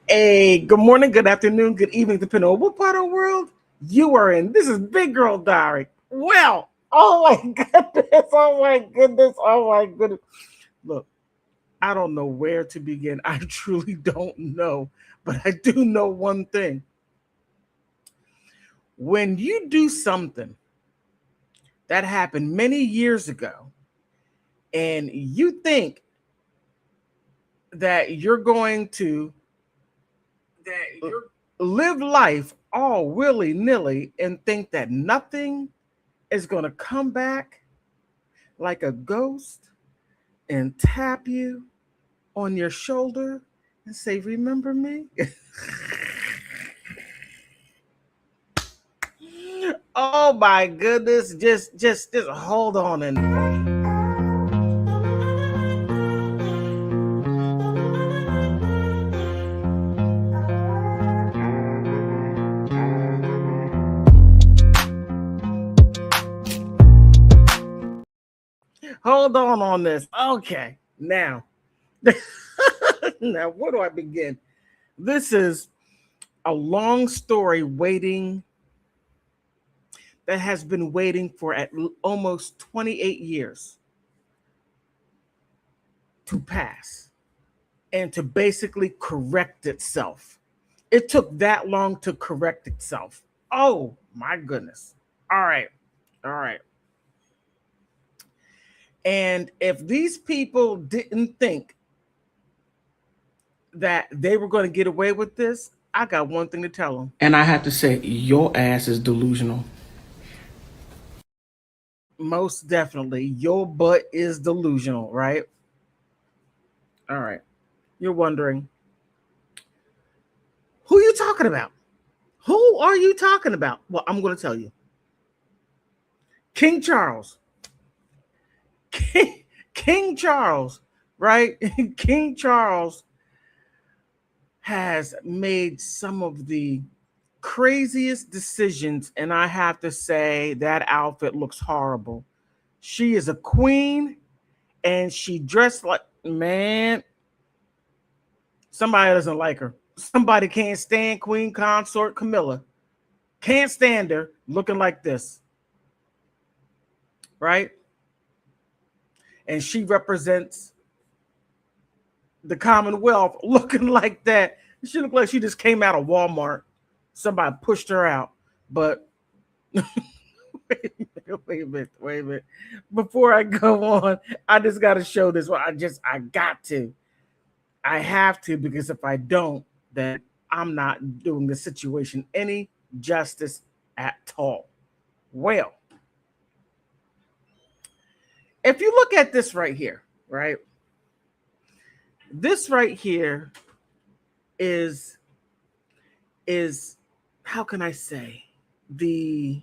Hey, good morning, good afternoon, good evening, depending on what part of the world you are in. This is Big Girl Diary. Well, oh my goodness, oh my goodness, oh my goodness. Look, I don't know where to begin. I truly don't know, but I do know one thing. When you do something that happened many years ago and you think that you're going to live life all willy nilly and think that nothing is going to come back like a ghost and tap you on your shoulder and say, "Remember me?" Oh my goodness. Just hold on and hold on this. Okay. Now, now where do I begin? This is a long story waiting that has been waiting for almost 28 years to pass and to basically correct itself. It took that long to correct itself. Oh my goodness. All right. All right. And if these people didn't think that they were going to get away with this, I got one thing to tell them. And I have to say, your ass is delusional. Most definitely, your butt is delusional, right? All right. You're wondering, who you talking about? Who are you talking about? Well, I'm going to tell you. King Charles. King Charles, right? King Charles has made some of the craziest decisions, and I have to say that outfit looks horrible. She is a queen, and she dressed like, man, somebody doesn't like her. Somebody can't stand Queen Consort Camilla. Can't stand her looking like this, right? And she represents the Commonwealth looking like that. She looked like she just came out of Walmart. Somebody pushed her out. But wait a minute. Before I go on, I just got to show this one. I got to. I have to, because if I don't, then I'm not doing the situation any justice at all. Well, if you look at this right here, right? This right here is is how can I say, the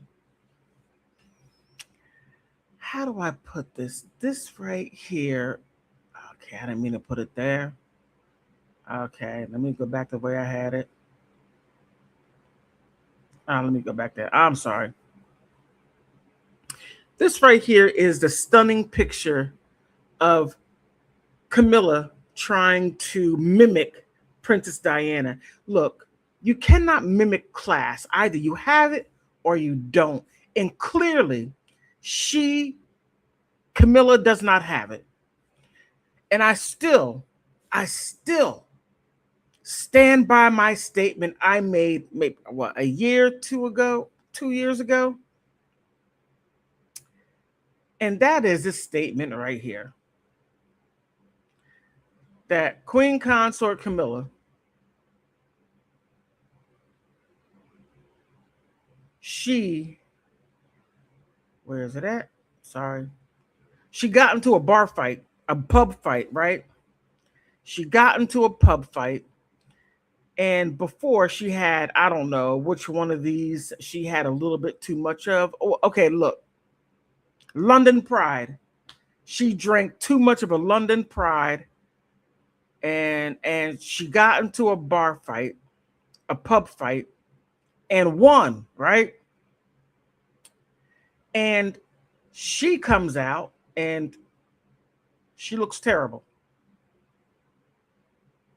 how do I put this? This right here. Okay, I didn't mean to put it there. Okay, let me go back the way I had it. Let me go back there. I'm sorry. This right here is the stunning picture of Camilla trying to mimic Princess Diana. Look, you cannot mimic class. Either you have it or you don't. And clearly, Camilla does not have it. And I still stand by my statement I made maybe what, a year, 2 years ago. And that is this statement right here, that Queen Consort Camilla, she, where is it at? Sorry. She got into a bar fight, a pub fight, right? She got into a pub fight. And before she had, I don't know which one of these she had a little bit too much of. Oh, okay, look, London Pride. She drank too much of a London Pride, and she got into a bar fight, a pub fight, and won, right? And she comes out and she looks terrible.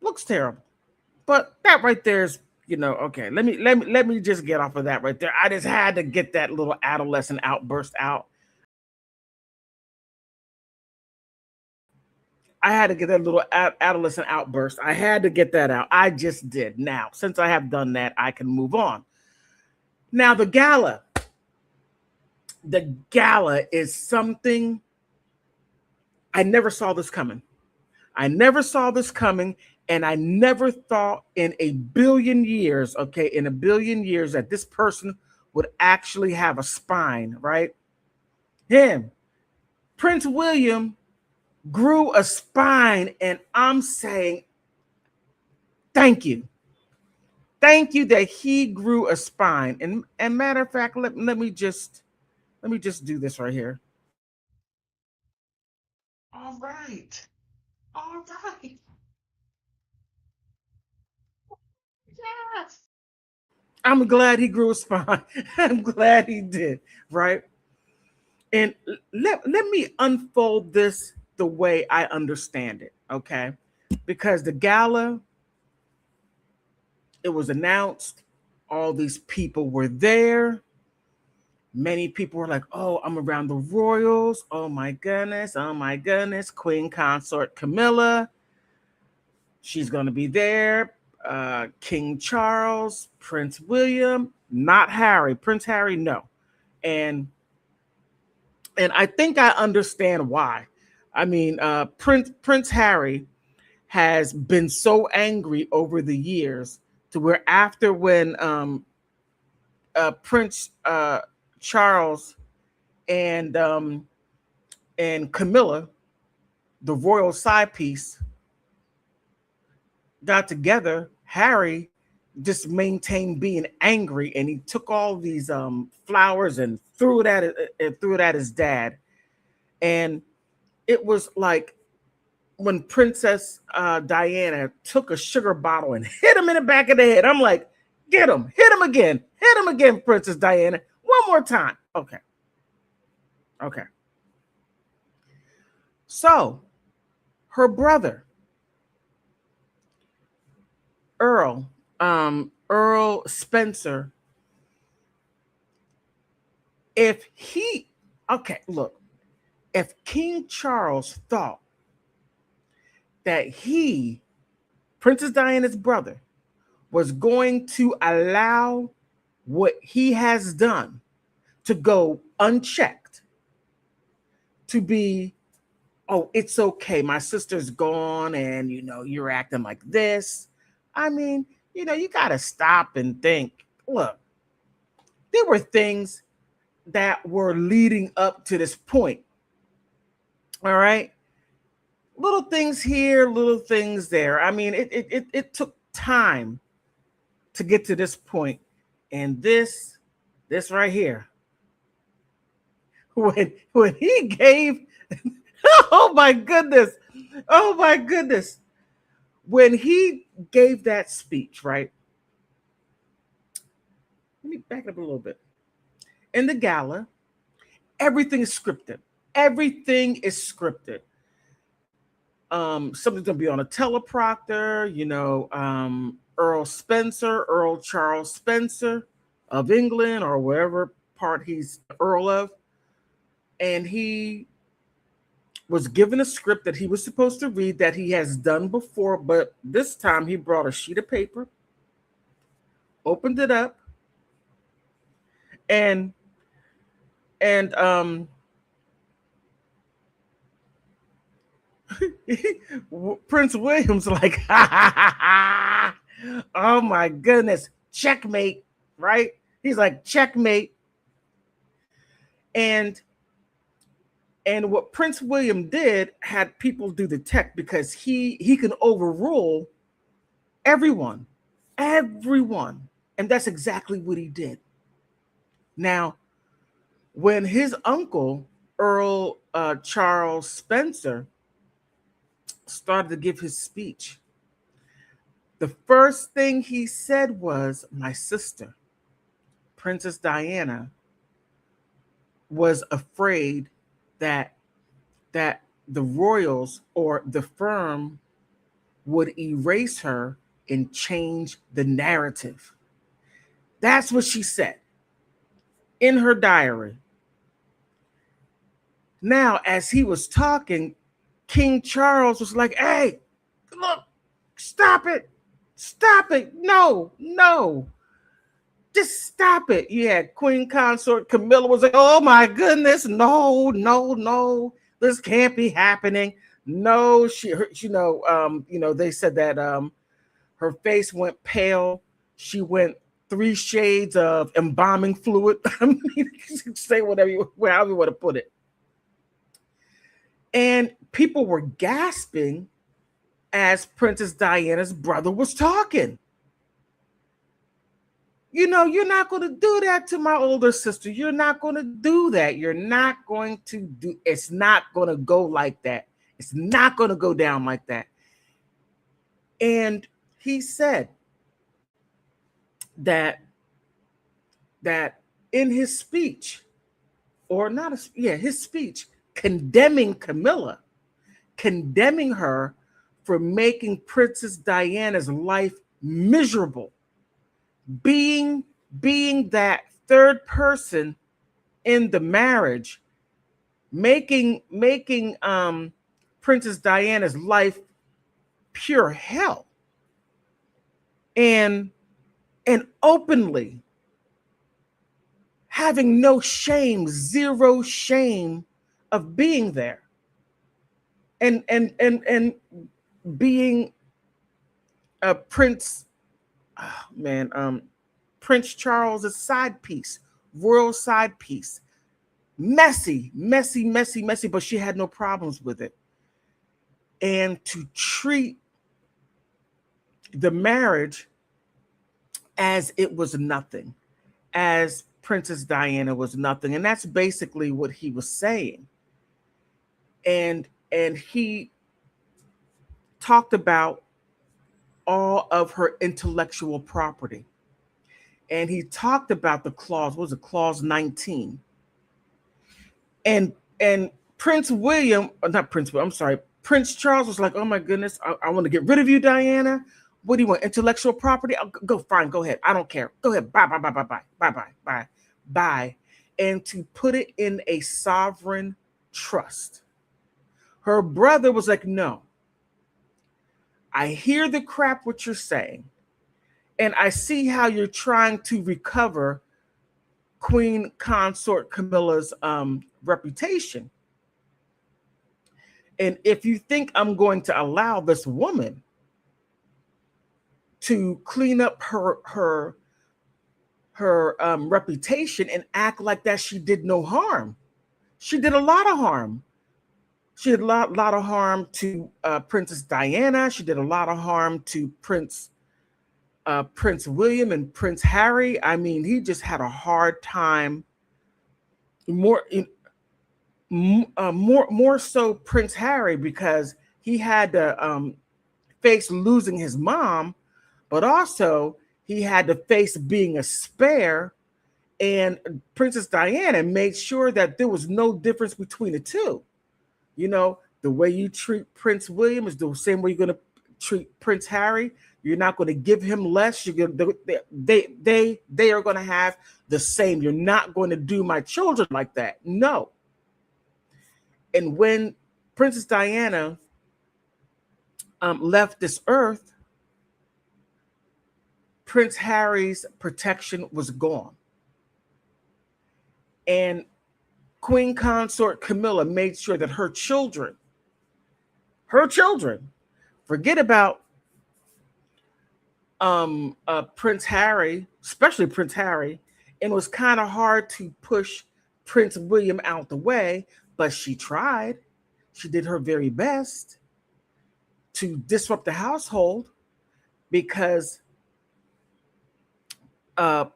Looks terrible. But that right there is, okay. Let me just get off of that right there. I just had to get that little adolescent outburst out. I had to get that little adolescent outburst. I had to get that out. I just did. Now, since I have done that, I can move on. Now, the gala. The gala is something I never saw this coming. I never saw this coming, and I never thought in a billion years, okay, in a billion years, that this person would actually have a spine, right? Him, Prince William, grew a spine, and I'm saying, thank you. Thank you that he grew a spine. And matter of fact, let me just do this right here. All right. All right. Yes. I'm glad he grew a spine. I'm glad he did, right? And let me unfold this the way I understand it, okay? Because the gala, it was announced, all these people were there. Many people were like, oh, I'm around the royals. Oh my goodness. Oh my goodness. Queen Consort Camilla. She's going to be there. King Charles, Prince William, not Harry. Prince Harry, no. And I think I understand why. I mean, Prince Harry has been so angry over the years to where after when Prince Charles and Camilla, the royal side piece, got together, Harry just maintained being angry, and he took all these flowers and threw it at his dad. And it was like when Princess Diana took a sugar bottle and hit him in the back of the head. I'm like, get him, hit him again, Princess Diana, one more time. Okay. So her brother, Earl Spencer, if King Charles thought that Princess Diana's brother, was going to allow what he has done to go unchecked, to be, oh, it's okay, my sister's gone, and you're acting like this. I mean, you got to stop and think. Look, there were things that were leading up to this point. All right. Little things here, little things there. I mean, it took time to get to this point. And this right here, when he gave, oh my goodness, when he gave that speech, right? Let me back up a little bit. In the gala, everything is scripted. Everything is scripted. Something's gonna be on a teleprompter. Earl Charles Spencer of England, or wherever part he's Earl of, and he was given a script that he was supposed to read that he has done before, but this time he brought a sheet of paper, opened it up, and Prince William's like, ha, ha, ha, ha. Oh my goodness, checkmate, right? He's like, checkmate. And what Prince William did had people do the tech, because he can overrule everyone. And that's exactly what he did. Now, when his uncle, Earl Charles Spencer, started to give his speech, the first thing he said was, my sister, Princess Diana, was afraid that the royals or the firm would erase her and change the narrative. That's what she said in her diary. Now, as he was talking, King Charles was like, hey, look, stop it. Stop it. No, no. Just stop it. Yeah, Queen Consort Camilla was like, oh my goodness, no, no, no. This can't be happening. No, they said that her face went pale. She went 3 shades of embalming fluid. I mean, say however you want to put it. And people were gasping as Princess Diana's brother was talking. You're not going to do that to my older sister. You're not going to do that. You're not going to do, it's not going to go like that. It's not going to go down like that. And he said that in his speech, his speech condemning Camilla, condemning her for making Princess Diana's life miserable, being that third person in the marriage, making Princess Diana's life pure hell, and openly having no shame, zero shame of being there, and being a Prince Charles's side piece, royal side piece. Messy, but she had no problems with it. And to treat the marriage as it was nothing, as Princess Diana was nothing. And that's basically what he was saying. And he talked about all of her intellectual property. And he talked about the clause, what was it, clause 19. And Prince Charles was like, oh my goodness, I want to get rid of you, Diana. What do you want? Intellectual property? Fine, go ahead. I don't care. Go ahead. Bye. And to put it in a sovereign trust. Her brother was like, no. I hear the crap what you're saying. And I see how you're trying to recover Queen Consort Camilla's reputation. And if you think I'm going to allow this woman to clean up her reputation and act like that she did no harm, she did a lot of harm. She did a lot of harm to Princess Diana. She did a lot of harm to Prince William and Prince Harry. I mean, he just had a hard time. More so Prince Harry, because he had to face losing his mom, but also he had to face being a spare. And Princess Diana made sure that there was no difference between the two. The way you treat Prince William is the same way you're going to treat Prince Harry. You're not going to give him less. They are going to have the same. You're not going to do my children like that. No. And when Princess Diana left this earth, Prince Harry's protection was gone. And Queen Consort Camilla made sure that her children, forget about Prince Harry, especially Prince Harry, and it was kind of hard to push Prince William out the way, but she tried. She did her very best to disrupt the household, because at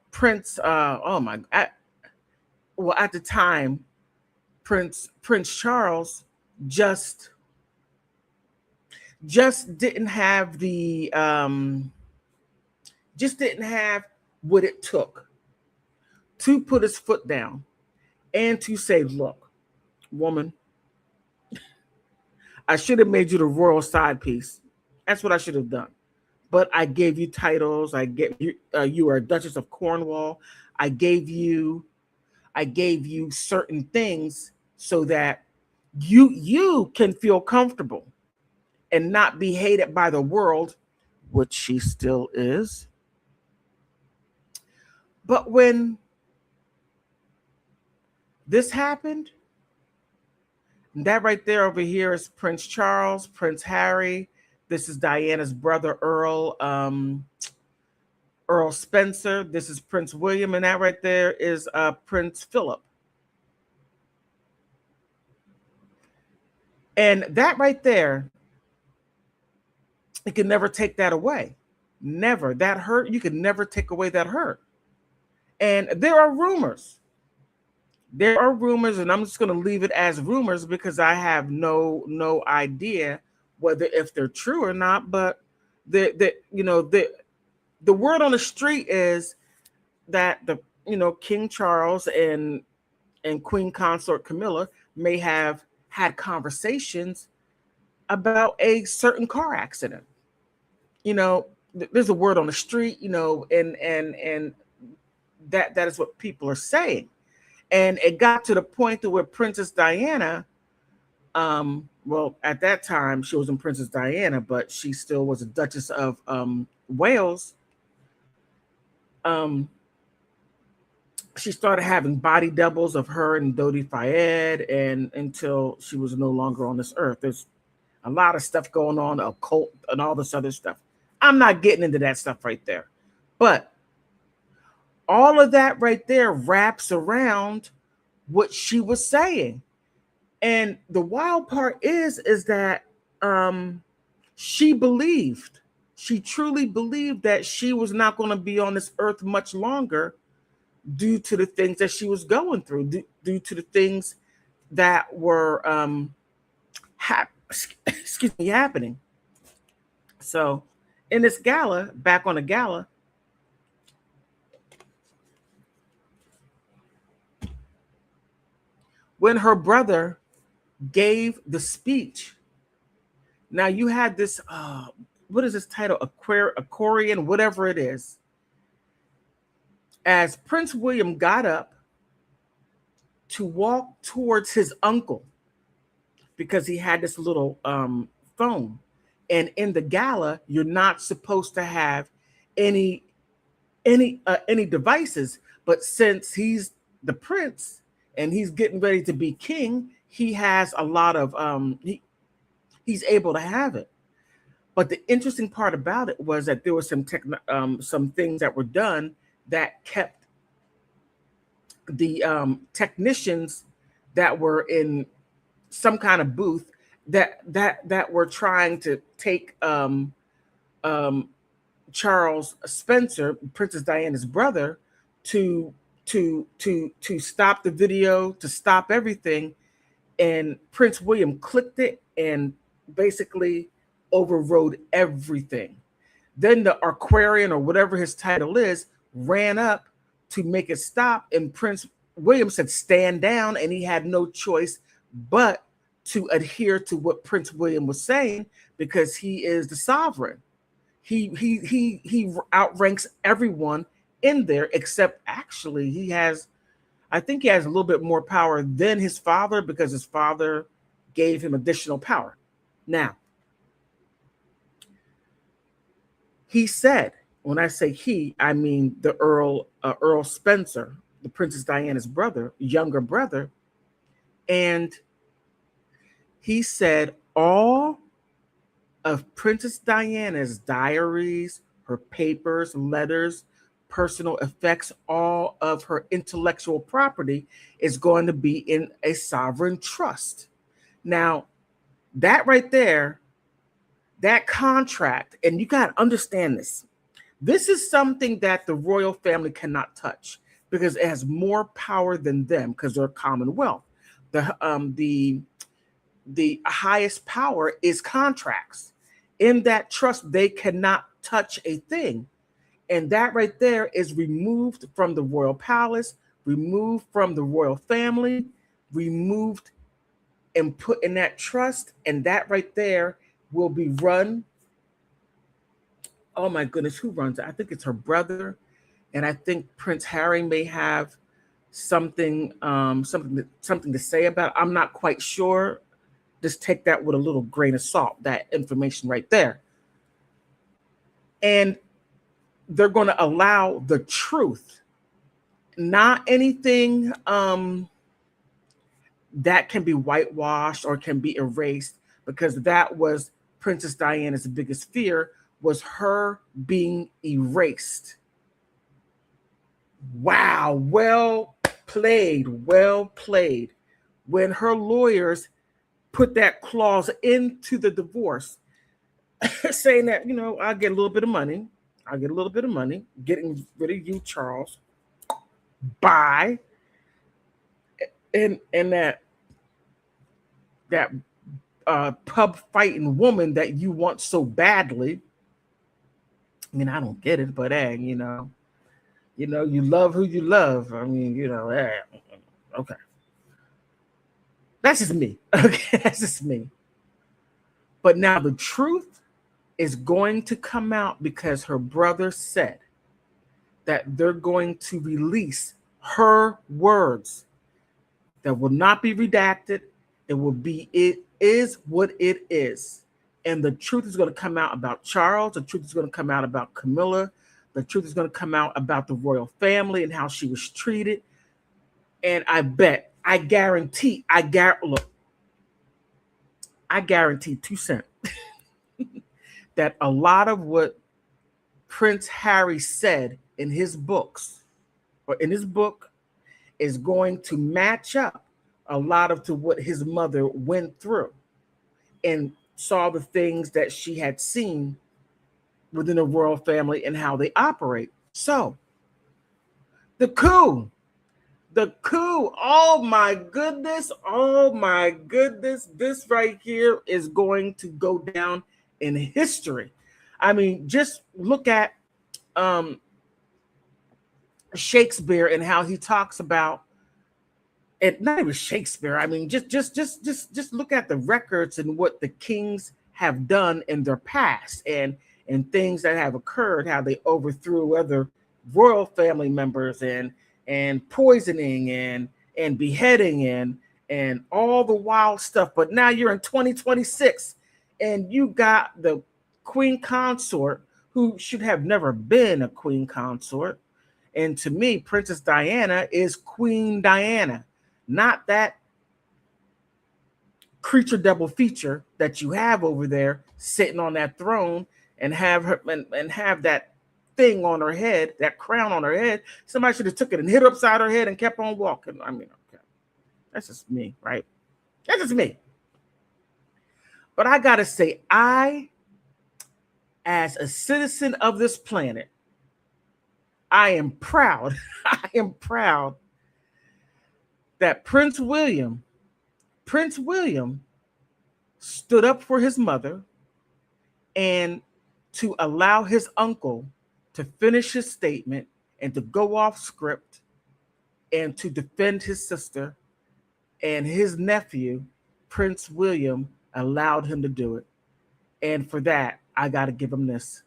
the time, Prince Charles just didn't have what it took to put his foot down and to say, look, woman, I should have made you the royal side piece. That's what I should have done. but I gave you titles. I gave you you were a Duchess of Cornwall. I gave you certain things so that you can feel comfortable and not be hated by the world, which she still is. But when this happened, that right there over here is Prince Charles, Prince Harry. This is Diana's brother, Earl Spencer. This is Prince William, and that right there is Prince Philip. And that right there, you can never take that away. Never. That hurt, you can never take away that hurt. And there are rumors. There are rumors, and I'm just going to leave it as rumors because I have no idea whether if they're true or not. But the word on the street is that King Charles and Queen Consort Camilla may have had conversations about a certain car accident. There's a word on the street, and that is what people are saying. And it got to the point to where Princess Diana, well, at that time she wasn't Princess Diana, but she still was a Duchess of Wales. She started having body doubles of her and Dodi Fayed, and until she was no longer on this earth. There's a lot of stuff going on, occult and all this other stuff. I'm not getting into that stuff right there. But all of that right there wraps around what she was saying. And the wild part is that she truly believed that she was not going to be on this earth much longer due to the things that she was going through, due to the things that were happening. So in this gala, back on the gala, when her brother gave the speech, now you had this, what is this title? Aquarian, whatever it is. As Prince William got up to walk towards his uncle, because he had this little phone, and in the gala, you're not supposed to have any devices, but since he's the prince and he's getting ready to be king, he has a lot of he's able to have it. But the interesting part about it was that there were some things that were done that kept the technicians that were in some kind of booth that were trying to take Charles Spencer, Princess Diana's brother, to stop the video, to stop everything. And Prince William clicked it and basically overrode everything. Then the Aquarian, or whatever his title is, ran up to make it stop, and Prince William said stand down, and he had no choice but to adhere to what Prince William was saying, because he is the sovereign. He outranks everyone in there, except actually I think he has a little bit more power than his father, because his father gave him additional power. Now, he said, when I say he, I mean the Earl Spencer, the Princess Diana's brother, younger brother. And he said all of Princess Diana's diaries, her papers, letters, personal effects, all of her intellectual property is going to be in a sovereign trust. Now, that right there, that contract, and you got to understand this. This is something that the royal family cannot touch because it has more power than them, because they're a commonwealth. The highest power is contracts. In that trust, they cannot touch a thing. And that right there is removed from the royal palace, removed from the royal family, removed and put in that trust. And that right there will be run Oh my goodness, who runs it? I think it's her brother, and I think Prince Harry may have something to say about it. I'm not quite sure. Just take that with a little grain of salt, that information right there. And they're going to allow the truth, not anything that can be whitewashed or can be erased, because that was Princess Diana's biggest fear, was her being erased. Wow, well played, well played. When her lawyers put that clause into the divorce, saying that, I'll get a little bit of money. I'll get a little bit of money, getting rid of you, Charles. Bye. And that pub fighting woman that you want so badly. I mean, I don't get it, but hey, you love who you love. I mean, hey, okay. That's just me. Okay, that's just me. But now the truth is going to come out, because her brother said that they're going to release her words that will not be redacted. It is what it is. And the truth is going to come out about Charles. The truth is going to come out about Camilla. The truth is going to come out about the royal family and how she was treated. And I guarantee 2 cents that a lot of what Prince Harry said in his book is going to match up a lot of to what his mother went through and saw the things that she had seen within the royal family and how they operate. So the coup, oh my goodness, this right here is going to go down in history. I mean, just look at Shakespeare and how he talks about it. Not even Shakespeare. I mean, just look at the records and what the kings have done in their past and things that have occurred, how they overthrew other royal family members and poisoning and beheading and all the wild stuff. But now you're in 2026 and you got the Queen Consort, who should have never been a Queen Consort. And to me, Princess Diana is Queen Diana, not that creature double feature that you have over there sitting on that throne and have her and have that thing on her head, that crown on her head. Somebody should have took it and hit her upside her head and kept on walking. I mean, okay, that's just me, right? That's just me. But I gotta say, as a citizen of this planet, I am proud. I am proud that Prince William stood up for his mother and to allow his uncle to finish his statement and to go off script and to defend his sister, and his nephew, Prince William, allowed him to do it. And for that, I got to give him this.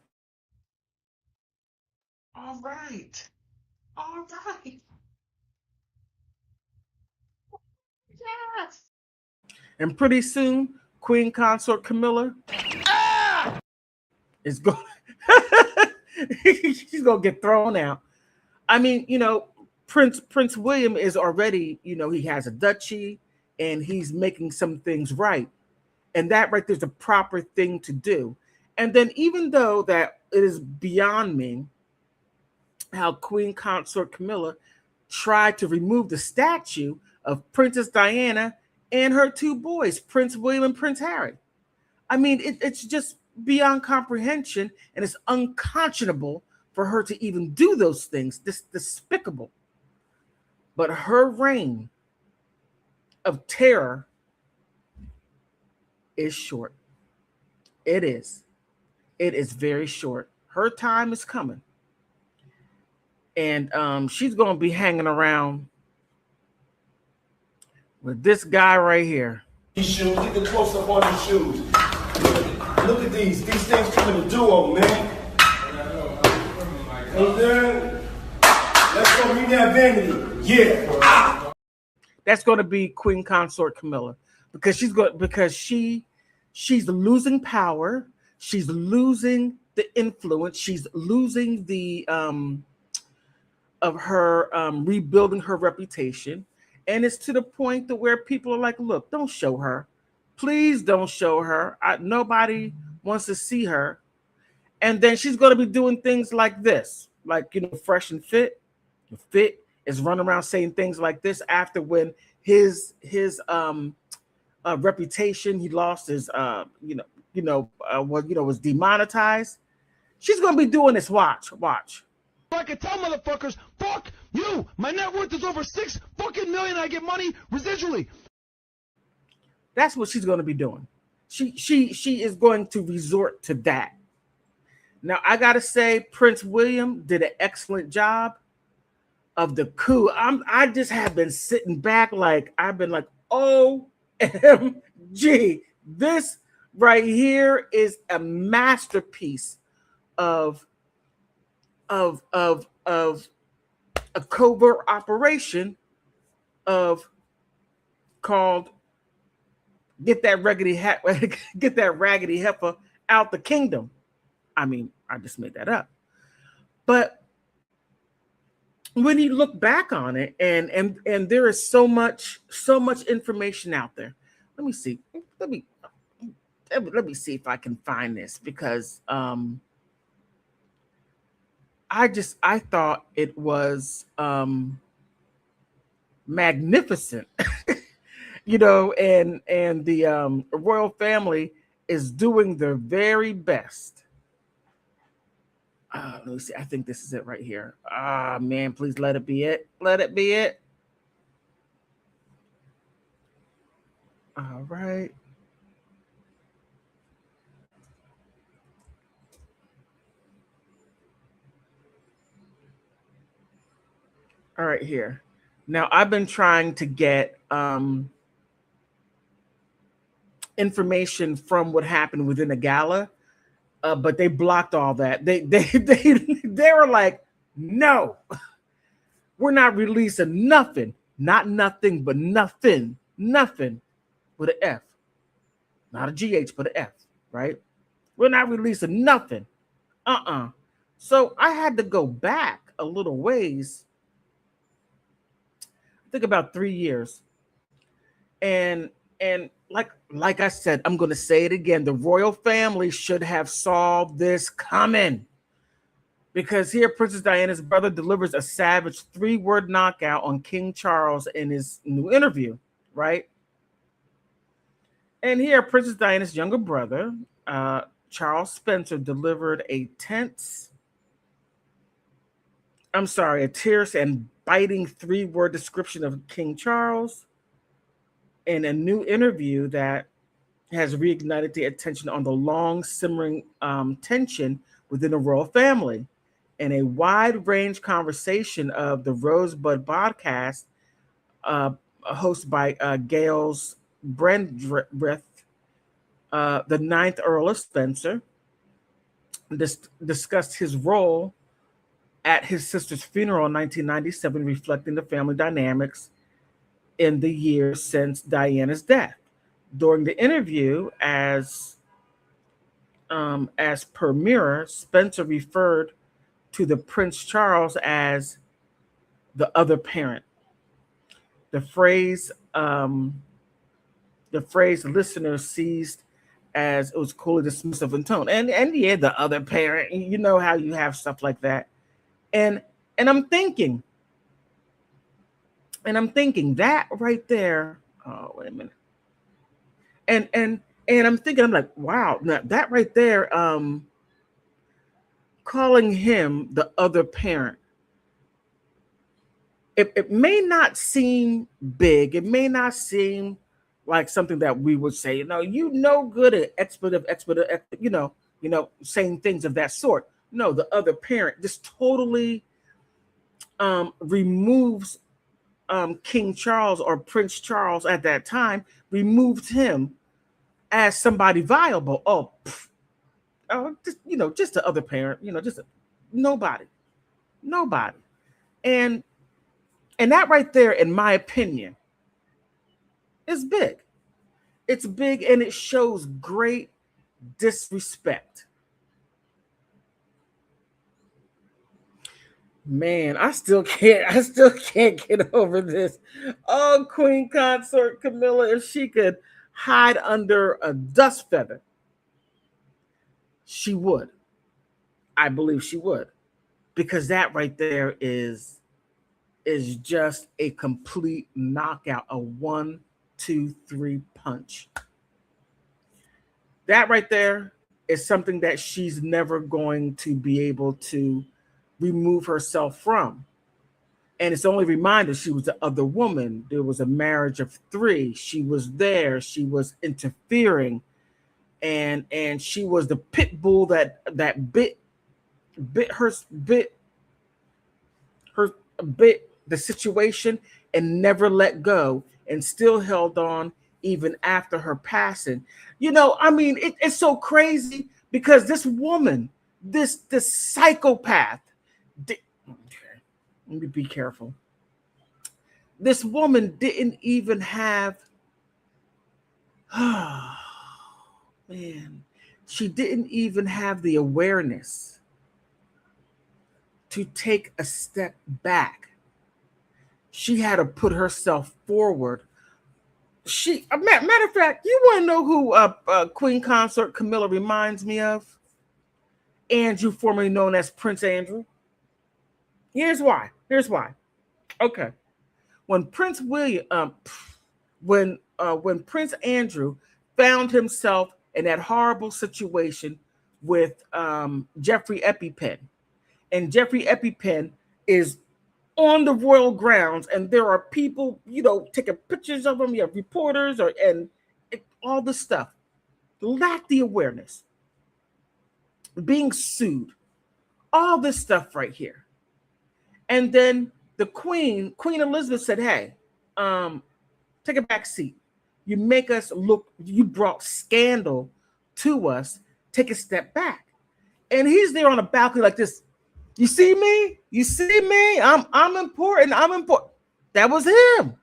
All right. All right. Yes. And pretty soon, Queen Consort Camilla is going. She's gonna get thrown out. I mean, Prince William is already, he has a duchy and he's making some things right. And that right there's a proper thing to do. And then even though that it is beyond me how Queen Consort Camilla tried to remove the statue of Princess Diana and her 2 boys, Prince William and Prince Harry. I mean, it's just beyond comprehension, and it's unconscionable for her to even do those things. This despicable. But her reign of terror is short. It is. It is very short. Her time is coming. And she's going to be hanging around with this guy right here. These shoes, get the close up on these shoes. Look at these. These things come in a duo, man. know what I'm saying? Let's go meet that vanity. Yeah. That's going to be Queen Consort Camilla because she's losing power. She's losing the influence. She's losing the of her rebuilding her reputation. And it's to the point to where people are like, look, don't show her. Please don't show her. Nobody wants to see her. And then she's going to be doing things like this, like, Fresh and Fit. Fit is running around saying things like this after when his reputation, he lost his, was demonetized. She's going to be doing this. Watch. I can tell motherfuckers, fuck you. My net worth is over $6 fucking million. I get money residually. That's what she's going to be doing. She is going to resort to that. Now, I got to say, Prince William did an excellent job of the coup. I just have been sitting back I've been like, OMG. This right here is a masterpiece of a covert operation called get that raggedy heifer out the kingdom. I mean, I just made that up. But when you look back on it, and there is so much information out there. Let me see. Let me see if I can find this, because I thought it was magnificent. And the royal family is doing their very best. Let me see. I think this is it right here. Man, please let it be it. Let it be it. All right. All right, here. Now, I've been trying to get information from what happened within the gala, but they blocked all that. They were like, no, we're not releasing nothing. Not nothing, but nothing with an F. Not a GH, but an F, right? We're not releasing nothing. So I had to go back a little ways. I think about 3 years. And like I said, I'm going to say it again. The royal family should have saw this coming, because here Princess Diana's brother delivers a savage 3-word knockout on King Charles in his new interview, right? And here Princess Diana's younger brother, Charles Spencer, delivered a terse and biting 3-word description of King Charles in a new interview that has reignited the attention on the long simmering tension within the royal family. In a wide-range conversation of the Rosebud podcast, hosted by Gales Brandreth, the 9th Earl of Spencer, discussed his role at his sister's funeral in 1997, reflecting the family dynamics in the years since Diana's death. During the interview, as per Mirror, Spencer referred to the Prince Charles as the other parent. The phrase listeners seized as it was coolly dismissive in tone. And yeah, the other parent, you know how you have stuff like that. And I'm thinking that right there. Oh, wait a minute. And I'm thinking, I'm like, wow, now that right there, calling him the other parent. It may not seem big. It may not seem like something that we would say, good at expletive, saying things of that sort. No, the other parent just totally removes King Charles, or Prince Charles at that time, removed him as somebody viable. Just the other parent, just nobody. Nobody. And that right there, in my opinion, is big. It's big and it shows great disrespect. Man, I still can't get over this. Oh, Queen Consort Camilla, if she could hide under a dust feather, she would. I believe she would. Because that right there is just a complete knockout, a 1, 2, 3 punch. That right there is something that she's never going to be able to remove herself from. And it's only a reminder she was the other woman. There was a marriage of 3. She was there. She was interfering, and she was the pit bull that bit her bit the situation and never let go and still held on even after her passing. I mean, it's so crazy because this woman, this psychopath, let me be careful. This woman didn't even have, oh man, she didn't even have the awareness to take a step back. She had to put herself forward. Matter of fact, you want to know who Queen Consort Camilla reminds me of? Andrew, formerly known as Prince Andrew. Here's why. Okay, when Prince William, when Prince Andrew found himself in that horrible situation with Jeffrey Epstein, and Jeffrey Epstein is on the royal grounds, and there are people, taking pictures of him. You have reporters, and all this stuff. Lack the awareness, being sued, all this stuff right here. And then the Queen Elizabeth said, "Hey, take a back seat. You make us look. You brought scandal to us. Take a step back." And he's there on a balcony like this. You see me? I'm important. That was him.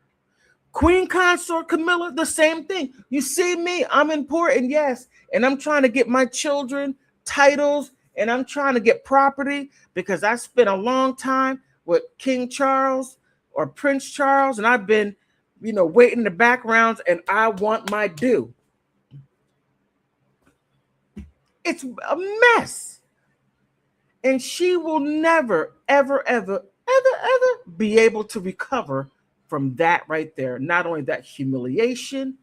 Queen Consort Camilla, the same thing. You see me? I'm important, yes. And I'm trying to get my children titles, and I'm trying to get property because I spent a long time with King Charles or Prince Charles, and I've been, waiting in the backgrounds, and I want my due. It's a mess. And she will never, ever, ever, ever, ever be able to recover from that right there. Not only that humiliation,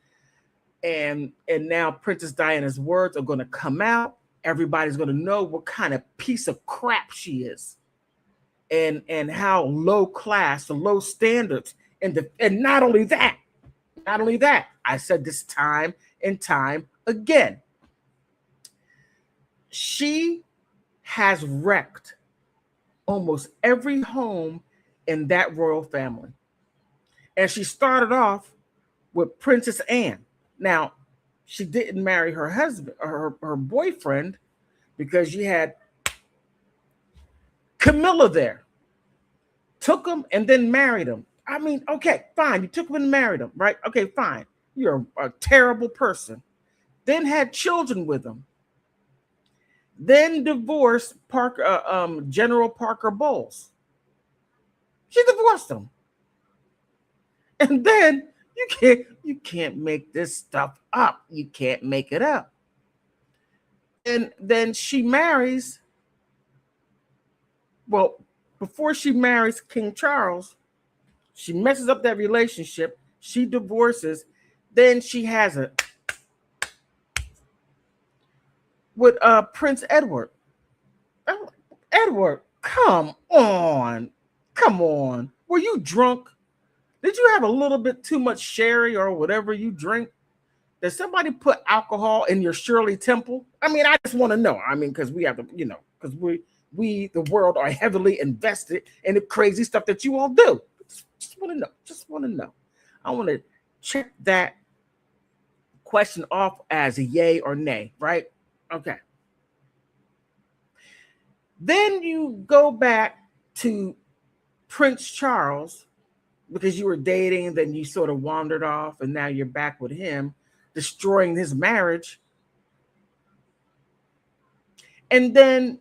and now Princess Diana's words are going to come out. Everybody's going to know what kind of piece of crap she is, and how low class, the low standards, and not only that, I said this time and time again. She has wrecked almost every home in that royal family. And she started off with Princess Anne. Now, she didn't marry her husband or her boyfriend because she had Camilla there. Took him and then married him. I mean, okay, fine. You took him and married him, right? Okay, fine. You're a terrible person. Then had children with him. Then divorced General Parker Bowles. She divorced him. And then you can't make this stuff up. You can't make it up. And then she marries. Well, before she marries King Charles, she messes up that relationship. She divorces. Then she has a with Prince Edward. Edward, come on. Were you drunk? Did you have a little bit too much sherry or whatever you drink? Did somebody put alcohol in your Shirley Temple? I mean, I just want to know. I mean, because we have to, because we, the world, are heavily invested in the crazy stuff that you all do. Just want to know. I want to check that question off as a yay or nay, right? Okay. Then you go back to Prince Charles because you were dating, then you sort of wandered off, and now you're back with him, destroying his marriage. And then,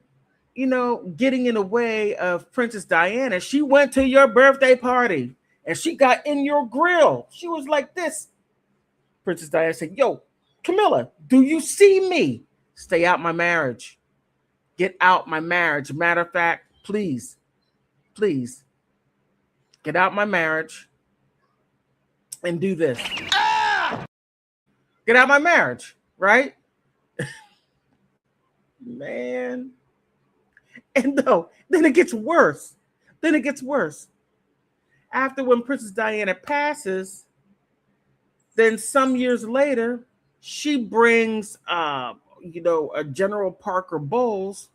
getting in the way of Princess Diana. She went to your birthday party and she got in your grill. She was like this. Princess Diana said, yo, Camilla, do you see me? Stay out my marriage. Get out my marriage. Matter of fact, please, get out my marriage and do this. Get out my marriage, right? Man. And no, then it gets worse. After when Princess Diana passes, then some years later, she brings, a General Parker Bowles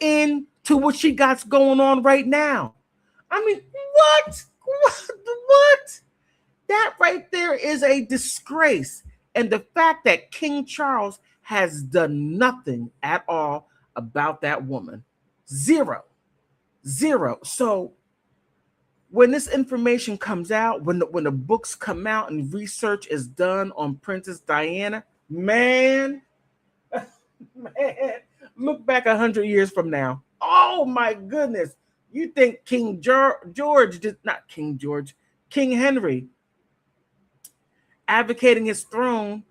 into what she got going on right now. I mean, what? That right there is a disgrace. And the fact that King Charles has done nothing at all about that woman. Zero. So when this information comes out, when the books come out and research is done on Princess Diana, man, look back 100 years from now. Oh my goodness. You think King Henry advocating his throne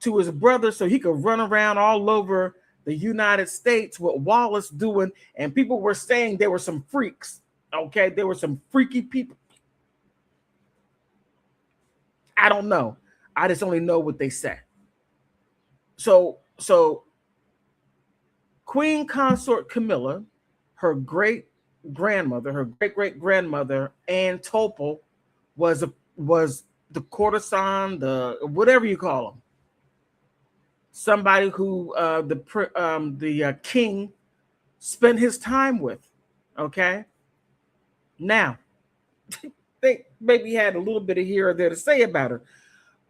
to his brother so he could run around all over the United States, what Wallace doing, and people were saying there were some freaks. Okay, there were some freaky people. I don't know. I just only know what they said. So Queen Consort Camilla, her great-great-grandmother, Anne Topol, was the courtesan, the whatever you call them. Somebody who the king spent his time with. Okay. Now, they maybe had a little bit of here or there to say about her,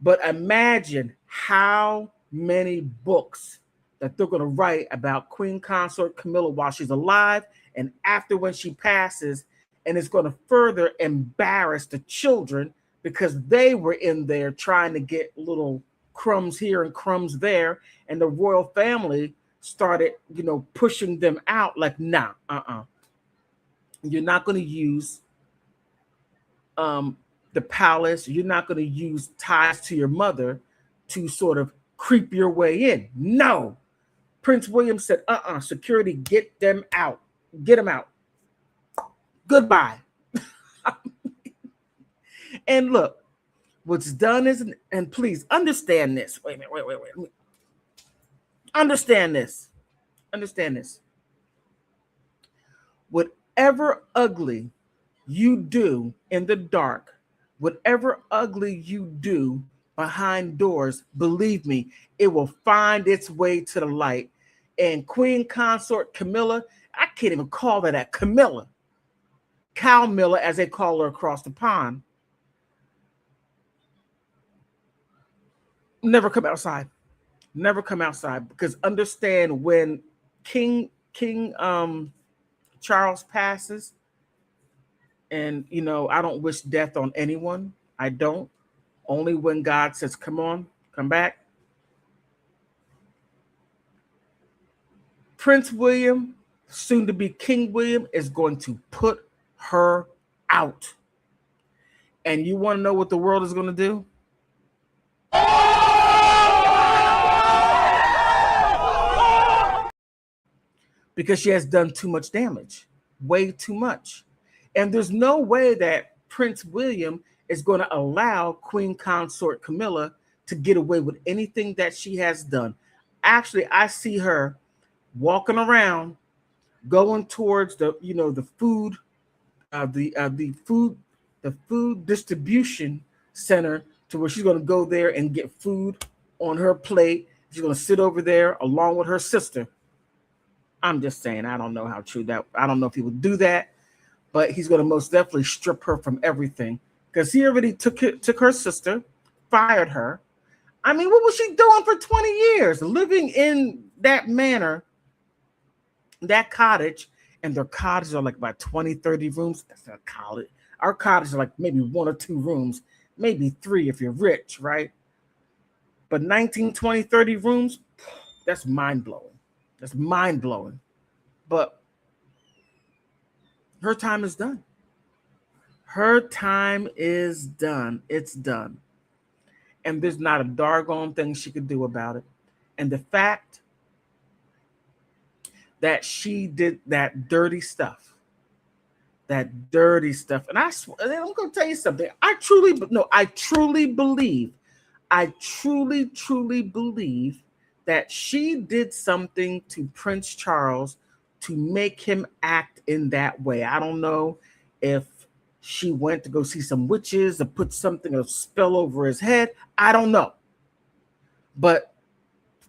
but imagine how many books that they're going to write about Queen Consort Camilla while she's alive and after when she passes, and it's going to further embarrass the children because they were in there trying to get little crumbs here and crumbs there, and the royal family started, pushing them out like, nah, you're not going to use the palace. You're not going to use ties to your mother to sort of creep your way in. No. Prince William said, security, get them out. Get them out. Goodbye. And look, what's done is, and please understand this. Wait. Understand this. Whatever ugly you do in the dark, whatever ugly you do behind doors, believe me, it will find its way to the light. And Queen Consort Camilla, I can't even call her that, Camilla. Cow Miller, as they call her across the pond. Never come outside. Because understand, when King Charles passes, and I don't wish death on anyone. I don't. Only when God says, come on, come back. Prince William, soon to be King William, is going to put her out. And you want to know what the world is going to do? Because she has done too much damage, way too much. And there's no way that Prince William is going to allow Queen Consort Camilla to get away with anything that she has done. Actually, I see her walking around, going towards the food, the food distribution center, to where she's going to go there and get food on her plate. She's going to sit over there along with her sister. I'm just saying, I don't know how true that. I don't know if he would do that, but he's going to most definitely strip her from everything, because he already took her sister, fired her. I mean, what was she doing for 20 years? Living in that manor, that cottage, and their cottages are like about 20, 30 rooms. That's not college. Our cottages are like maybe 1 or 2 rooms, maybe 3 if you're rich, right? But 19, 20, 30 rooms, that's mind-blowing. That's mind-blowing. But her time is done. Her time is done. It's done. And there's not a doggone thing she could do about it. And the fact that she did that dirty stuff, and I swear, I'm going to tell you something. I truly believe that she did something to Prince Charles to make him act in that way. I don't know if she went to go see some witches or put something, a spell over his head. I don't know. But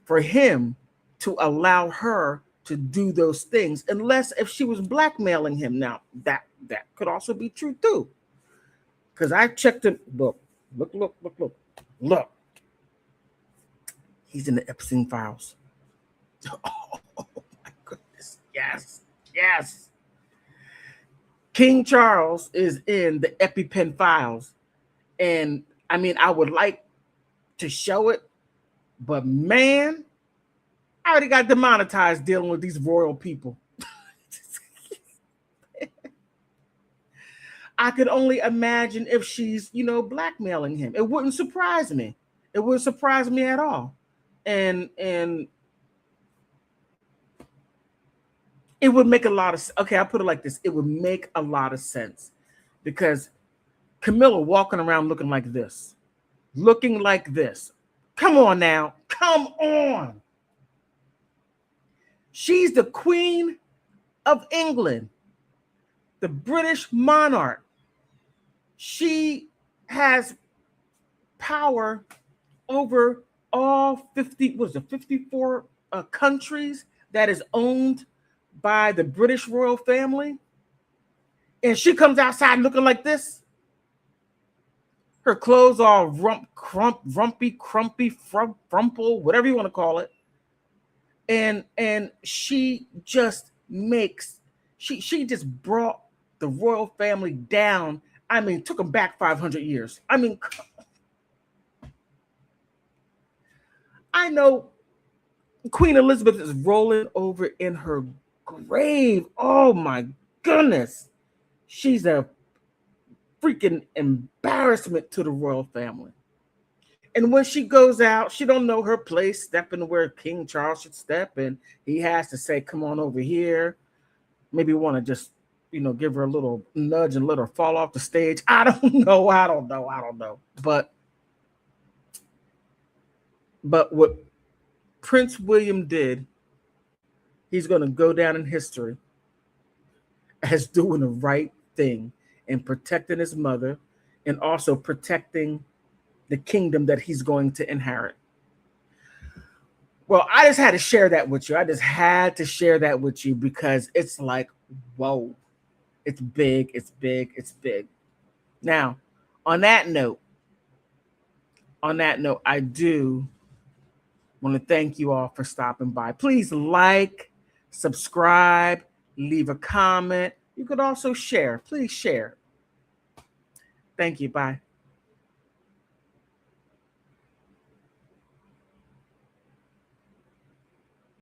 for him to allow her to do those things, unless if she was blackmailing him. Now, that could also be true too. Because I checked it. Look. He's in the Epstein files. Oh my goodness. Yes. King Charles is in the EpiPen files. And I mean, I would like to show it, but man, I already got demonetized dealing with these royal people. I could only imagine if she's, blackmailing him. It wouldn't surprise me. It wouldn't surprise me at all. And it would make a lot of, okay, I'll put it like this. It would make a lot of sense because Camilla walking around looking like this. Come on now. Come on. She's the Queen of England, the British monarch. She has power over all 54 countries that is owned by the British royal family. And she comes outside looking like this. Her clothes all frumpy, frumple, whatever you want to call it. And she just she just brought the royal family down. I mean, took them back 500 years. I mean, I know Queen Elizabeth is rolling over in her grave. Oh my goodness. She's a freaking embarrassment to the royal family. And when she goes out, she don't know her place, stepping where King Charles should step, and he has to say, come on over here. Maybe want to just, give her a little nudge and let her fall off the stage. I don't know. But what Prince William did, he's going to go down in history as doing the right thing and protecting his mother and also protecting the kingdom that he's going to inherit. Well, I just had to share that with you. Because it's like, whoa, it's big. Now, on that note, I do want to thank you all for stopping by. Please like, subscribe, leave a comment. You could also share. Please share. Thank you. Bye.